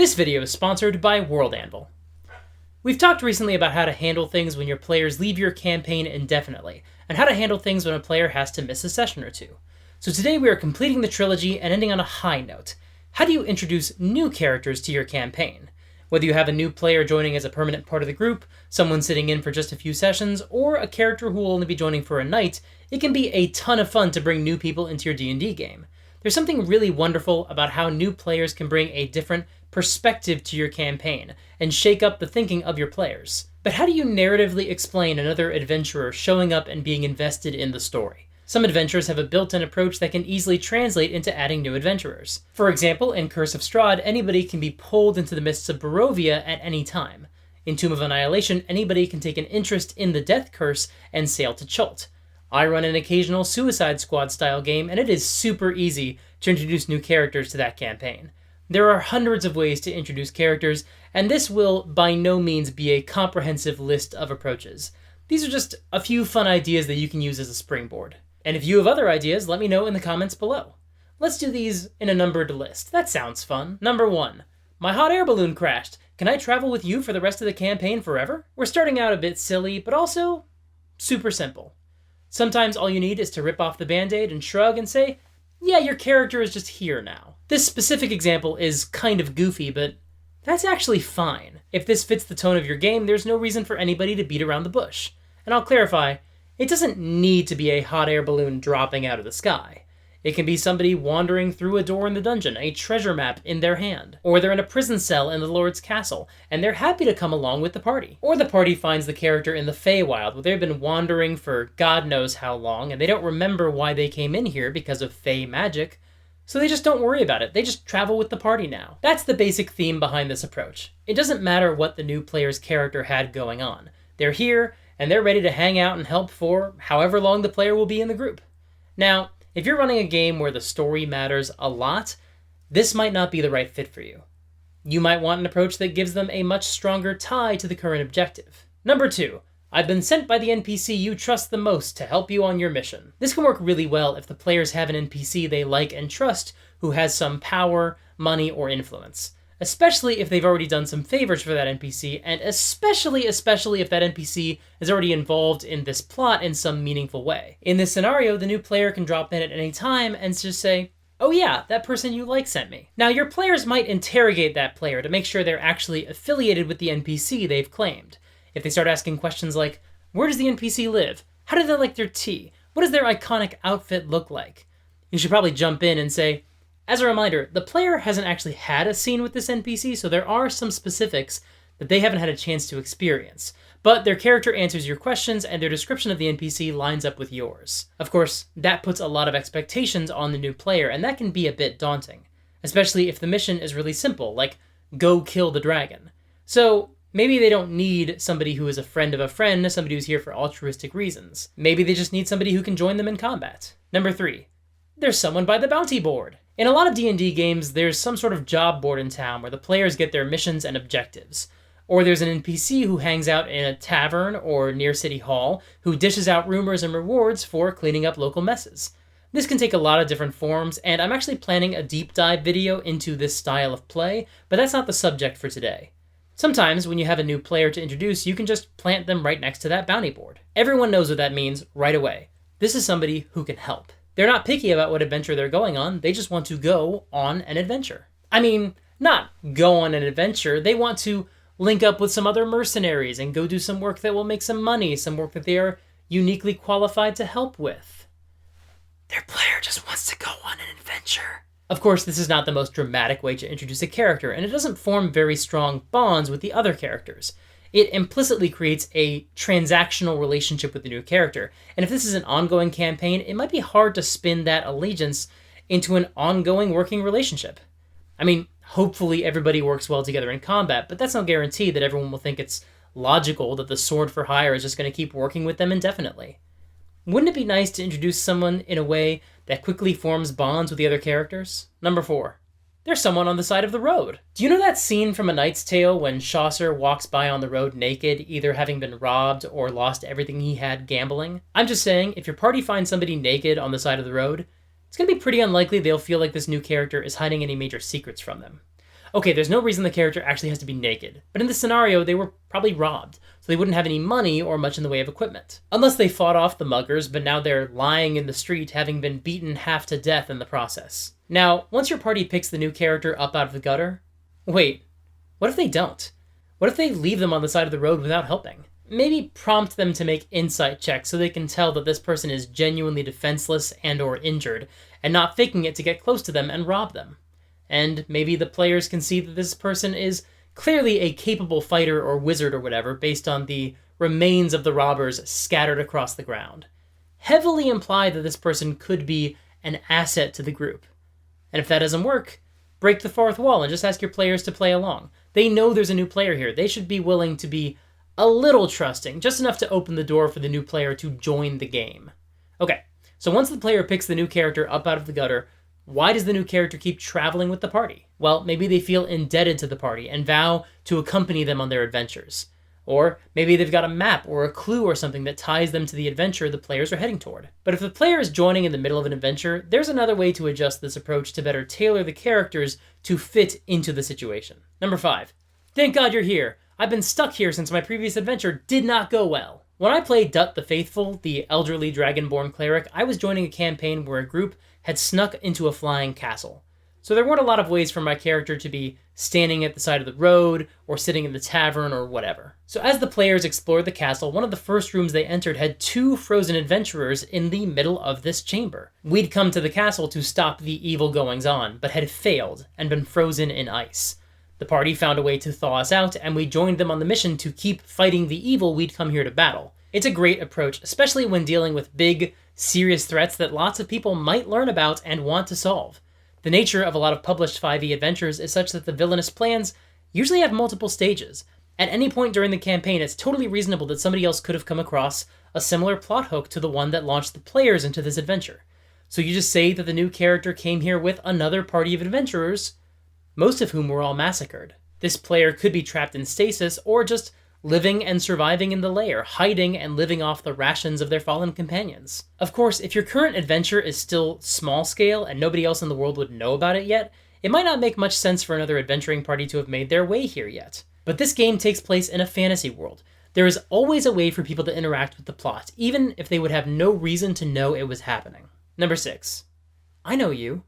This video is sponsored by World Anvil. We've talked recently about how to handle things when your players leave your campaign indefinitely, and how to handle things when a player has to miss a session or two. So today we are completing the trilogy and ending on a high note. How do you introduce new characters to your campaign? Whether you have a new player joining as a permanent part of the group, someone sitting in for just a few sessions, or a character who will only be joining for a night, it can be a ton of fun to bring new people into your D&D game. There's something really wonderful about how new players can bring a different perspective to your campaign and shake up the thinking of your players. But how do you narratively explain another adventurer showing up and being invested in the story? Some adventurers have a built-in approach that can easily translate into adding new adventurers. For example, in Curse of Strahd, anybody can be pulled into the mists of Barovia at any time. In Tomb of Annihilation, anybody can take an interest in the Death Curse and sail to Chult. I run an occasional Suicide Squad style game, and it is super easy to introduce new characters to that campaign. There are hundreds of ways to introduce characters, and this will by no means be a comprehensive list of approaches. These are just a few fun ideas that you can use as a springboard. And if you have other ideas, let me know in the comments below. Let's do these in a numbered list. That sounds fun. Number 1. My hot air balloon crashed. Can I travel with you for the rest of the campaign forever? We're starting out a bit silly, but also super simple. Sometimes all you need is to rip off the band-aid and shrug and say, yeah, your character is just here now. This specific example is kind of goofy, but that's actually fine. If this fits the tone of your game, there's no reason for anybody to beat around the bush. And I'll clarify, it doesn't need to be a hot air balloon dropping out of the sky. It can be somebody wandering through a door in the dungeon, a treasure map in their hand. Or they're in a prison cell in the Lord's castle, and they're happy to come along with the party. Or the party finds the character in the Feywild, where they've been wandering for God knows how long, and they don't remember why they came in here because of Fey magic, so they just don't worry about it. They just travel with the party now. That's the basic theme behind this approach. It doesn't matter what the new player's character had going on. They're here, and they're ready to hang out and help for however long the player will be in the group. Now, if you're running a game where the story matters a lot, this might not be the right fit for you. You might want an approach that gives them a much stronger tie to the current objective. Number 2, I've been sent by the NPC you trust the most to help you on your mission. This can work really well if the players have an NPC they like and trust who has some power, money, or influence. Especially if they've already done some favors for that NPC, and especially if that NPC is already involved in this plot in some meaningful way. In this scenario, the new player can drop in at any time and just say, oh yeah, that person you like sent me. Now your players might interrogate that player to make sure they're actually affiliated with the NPC they've claimed. If they start asking questions like, where does the NPC live? How do they like their tea? What does their iconic outfit look like? You should probably jump in and say, as a reminder, the player hasn't actually had a scene with this NPC, so there are some specifics that they haven't had a chance to experience. But their character answers your questions, and their description of the NPC lines up with yours. Of course, that puts a lot of expectations on the new player, and that can be a bit daunting. Especially if the mission is really simple, like, go kill the dragon. So maybe they don't need somebody who is a friend of a friend, somebody who's here for altruistic reasons. Maybe they just need somebody who can join them in combat. Number 3, there's someone by the bounty board. In a lot of D&D games, there's some sort of job board in town where the players get their missions and objectives. Or there's an NPC who hangs out in a tavern or near City Hall who dishes out rumors and rewards for cleaning up local messes. This can take a lot of different forms, and I'm actually planning a deep dive video into this style of play, but that's not the subject for today. Sometimes, when you have a new player to introduce, you can just plant them right next to that bounty board. Everyone knows what that means right away. This is somebody who can help. They're not picky about what adventure they're going on, they just want to go on an adventure. I mean, not go on an adventure, they want to link up with some other mercenaries and go do some work that will make some money, some work that they are uniquely qualified to help with. Their player just wants to go on an adventure. Of course, this is not the most dramatic way to introduce a character, and it doesn't form very strong bonds with the other characters. It implicitly creates a transactional relationship with the new character, and if this is an ongoing campaign, it might be hard to spin that allegiance into an ongoing working relationship. I mean, hopefully everybody works well together in combat, but that's no guarantee that everyone will think it's logical that the Sword for Hire is just going to keep working with them indefinitely. Wouldn't it be nice to introduce someone in a way that quickly forms bonds with the other characters? Number 4. There's someone on the side of the road. Do you know that scene from A Knight's Tale when Chaucer walks by on the road naked, either having been robbed or lost everything he had gambling? I'm just saying, if your party finds somebody naked on the side of the road, it's going to be pretty unlikely they'll feel like this new character is hiding any major secrets from them. Okay, there's no reason the character actually has to be naked, but in this scenario, they were probably robbed, so they wouldn't have any money or much in the way of equipment. Unless they fought off the muggers, but now they're lying in the street having been beaten half to death in the process. Now, once your party picks the new character up out of the gutter, wait, what if they don't? What if they leave them on the side of the road without helping? Maybe prompt them to make insight checks so they can tell that this person is genuinely defenseless and or injured, and not faking it to get close to them and rob them. And maybe the players can see that this person is clearly a capable fighter or wizard or whatever based on the remains of the robbers scattered across the ground. Heavily imply that this person could be an asset to the group. And if that doesn't work, break the fourth wall and just ask your players to play along. They know there's a new player here. They should be willing to be a little trusting, just enough to open the door for the new player to join the game. Okay, so once the player picks the new character up out of the gutter, why does the new character keep traveling with the party? Well, maybe they feel indebted to the party and vow to accompany them on their adventures. Or maybe they've got a map or a clue or something that ties them to the adventure the players are heading toward. But if the player is joining in the middle of an adventure, there's another way to adjust this approach to better tailor the characters to fit into the situation. Number 5. Thank God you're here. I've been stuck here since my previous adventure did not go well. When I played Dut the Faithful, the elderly dragonborn cleric, I was joining a campaign where a group had snuck into a flying castle. So there weren't a lot of ways for my character to be standing at the side of the road, or sitting in the tavern, or whatever. So as the players explored the castle, one of the first rooms they entered had 2 frozen adventurers in the middle of this chamber. We'd come to the castle to stop the evil goings-on, but had failed and been frozen in ice. The party found a way to thaw us out, and we joined them on the mission to keep fighting the evil we'd come here to battle. It's a great approach, especially when dealing with big, serious threats that lots of people might learn about and want to solve. The nature of a lot of published 5e adventures is such that the villainous plans usually have multiple stages. At any point during the campaign, it's totally reasonable that somebody else could have come across a similar plot hook to the one that launched the players into this adventure. So you just say that the new character came here with another party of adventurers, most of whom were all massacred. This player could be trapped in stasis, or just living and surviving in the lair, hiding and living off the rations of their fallen companions. Of course, if your current adventure is still small scale and nobody else in the world would know about it yet, it might not make much sense for another adventuring party to have made their way here yet. But this game takes place in a fantasy world. There is always a way for people to interact with the plot, even if they would have no reason to know it was happening. Number 6. I know you.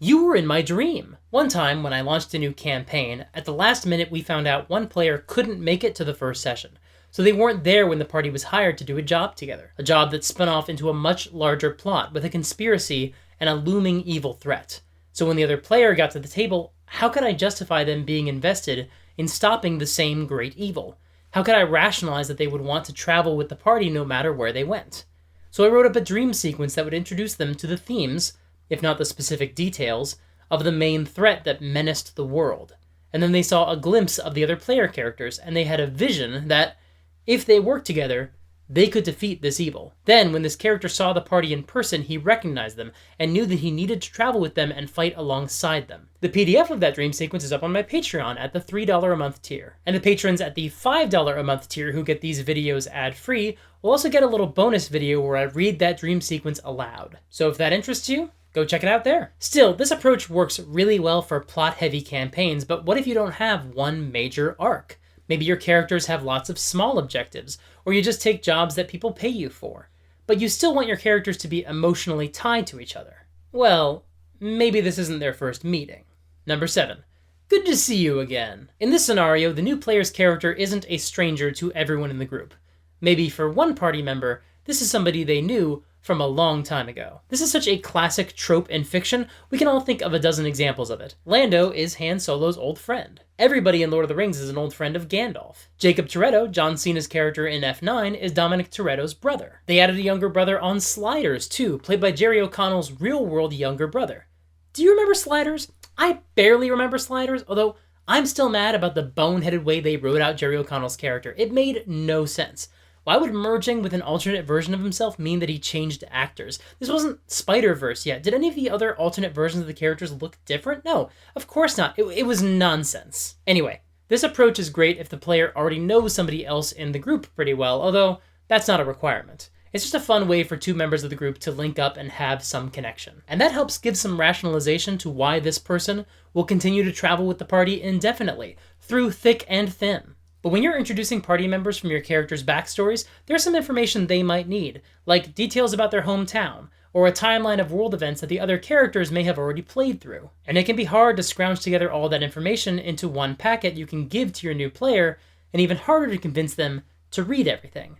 You were in my dream. One time, when I launched a new campaign, at the last minute we found out one player couldn't make it to the first session, so they weren't there when the party was hired to do a job together. A job that spun off into a much larger plot, with a conspiracy and a looming evil threat. So when the other player got to the table, how could I justify them being invested in stopping the same great evil? How could I rationalize that they would want to travel with the party no matter where they went? So I wrote up a dream sequence that would introduce them to the themes, if not the specific details, of the main threat that menaced the world. And then they saw a glimpse of the other player characters, and they had a vision that, if they worked together, they could defeat this evil. Then, when this character saw the party in person, he recognized them, and knew that he needed to travel with them and fight alongside them. The PDF of that dream sequence is up on my Patreon at the $3 a month tier. And the patrons at the $5 a month tier who get these videos ad-free will also get a little bonus video where I read that dream sequence aloud. So if that interests you, go check it out there. Still, this approach works really well for plot-heavy campaigns, but what if you don't have one major arc? Maybe your characters have lots of small objectives, or you just take jobs that people pay you for. But you still want your characters to be emotionally tied to each other. Well, maybe this isn't their first meeting. Number 7. Good to see you again. In this scenario, the new player's character isn't a stranger to everyone in the group. Maybe for one party member, this is somebody they knew from a long time ago. This is such a classic trope in fiction, we can all think of a dozen examples of it. Lando is Han Solo's old friend. Everybody in Lord of the Rings is an old friend of Gandalf. Jacob Toretto, John Cena's character in F9, is Dominic Toretto's brother. They added a younger brother on Sliders, too, played by Jerry O'Connell's real-world younger brother. Do you remember Sliders? I barely remember Sliders, although I'm still mad about the boneheaded way they wrote out Jerry O'Connell's character. It made no sense. Why would merging with an alternate version of himself mean that he changed actors? This wasn't Spider-Verse yet. Did any of the other alternate versions of the characters look different? No, of course not. It was nonsense. Anyway, this approach is great if the player already knows somebody else in the group pretty well, although that's not a requirement. It's just a fun way for two members of the group to link up and have some connection. And that helps give some rationalization to why this person will continue to travel with the party indefinitely, through thick and thin. But when you're introducing party members from your characters' backstories, there's some information they might need, like details about their hometown, or a timeline of world events that the other characters may have already played through. And it can be hard to scrounge together all that information into one packet you can give to your new player, and even harder to convince them to read everything.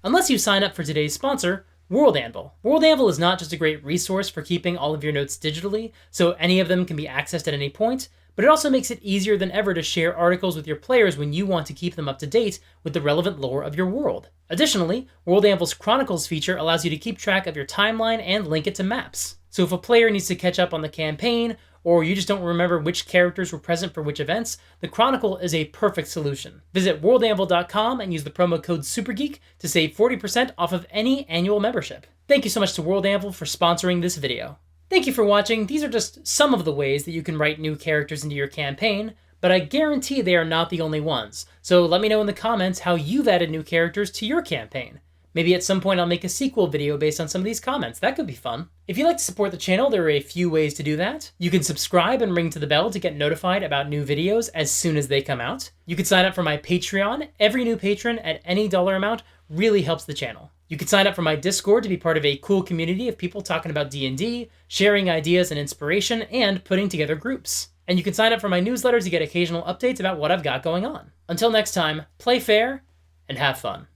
Unless you sign up for today's sponsor, World Anvil. World Anvil is not just a great resource for keeping all of your notes digitally, so any of them can be accessed at any point, but it also makes it easier than ever to share articles with your players when you want to keep them up to date with the relevant lore of your world. Additionally, World Anvil's Chronicles feature allows you to keep track of your timeline and link it to maps. So if a player needs to catch up on the campaign, or you just don't remember which characters were present for which events, the Chronicle is a perfect solution. Visit worldanvil.com and use the promo code SUPERGEEK to save 40% off of any annual membership. Thank you so much to World Anvil for sponsoring this video. Thank you for watching. These are just some of the ways that you can write new characters into your campaign, but I guarantee they are not the only ones. So let me know in the comments how you've added new characters to your campaign. Maybe at some point I'll make a sequel video based on some of these comments. That could be fun. If you'd like to support the channel, there are a few ways to do that. You can subscribe and ring to the bell to get notified about new videos as soon as they come out. You can sign up for my Patreon. Every new patron at any dollar amount really helps the channel. You can sign up for my Discord to be part of a cool community of people talking about D&D, sharing ideas and inspiration, and putting together groups. And you can sign up for my newsletter to get occasional updates about what I've got going on. Until next time, play fair and have fun.